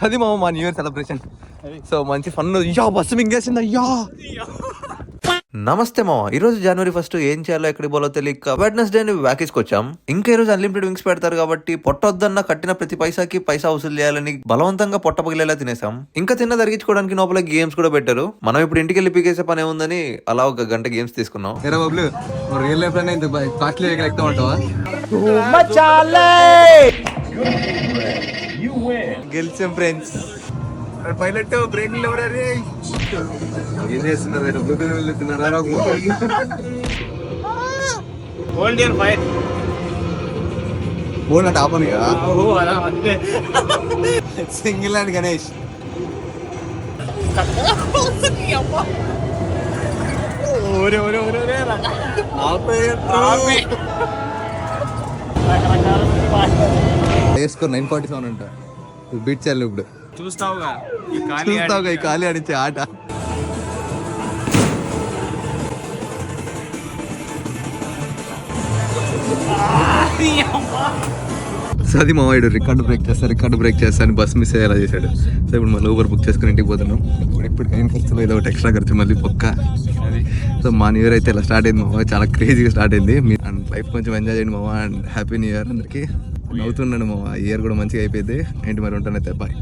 అది మా new year celebration. So మంచి ఫన్. బస్సు మింగేసింది అయ్యా. నమస్తే మామ. ఈ రోజు జనవరి 1 ఏం చేయాలో ఎక్కడికి పోలో తెలియక వెడ్నెస్డే వ్యాకేస్కొచ్చాం. ఇంకా ఈ రోజు అన్లిమిటెడ్ వింగ్స్ పెడతారు కాబట్టి పొట్టొద్దన్న కట్టిన ప్రతి పైసాకి పైసా వసూలు చేయాలని బలవంతంగా పొట్ట పగిలేలా తినేసాం. ఇంకా తిన్న తరిగించుకోవడానికి లోపల గేమ్స్ కూడా పెట్టారు. మనం ఇప్పుడు ఇంటికి వెళ్ళి పీకేసే పని ఏముందని అలా ఒక గంట గేమ్స్ తీసుకున్నాం. రియల్ లైఫ్ లోనే ఇంత కాస్ట్లీ ఎక్కుతా ఉంటావా? గెలిచాం ఫ్రెండ్స్. పైలట్ బ్రేక్ ఎవరే ఏం చేస్తున్నారు? బోల్ అంటే ఆపని సింగిల్ అండ్ గణేష్. వేసుకో 947 అంట. బీట్ చేయాలి ఇప్పుడు. చూస్తావుగా ఈ ఖాళీ ఆడించే ఆట. సో అది మా వాడు రికార్డు బ్రేక్ చేస్తాను బస్ మిస్ అయ్యేలా చేశాడు. సో ఇప్పుడు మళ్ళీ ఊబర్ బుక్ చేసుకుని ఇంటికి పోతున్నాం. ఇప్పుడు అయిన ఖర్చులో ఏదో ఒకటి ఎక్స్ట్రా ఖర్చు మళ్ళీ పక్క. సో మా న్యూ ఇయర్ అయితే ఇలా స్టార్ట్ అయింది మామ. చాలా క్రేజీగా స్టార్ట్ అయింది. మీ లైఫ్ కొంచెం ఎంజాయ్ చేయండి మామ. అండ్ హ్యాపీ న్యూ ఇయర్ అందరికీ. నవ్వుతున్నాను మామ. ఈ ఇయర్ కూడా మంచిగా అయిపోయింది. ఏంటి మరి ఉంటానైతే బాయ్.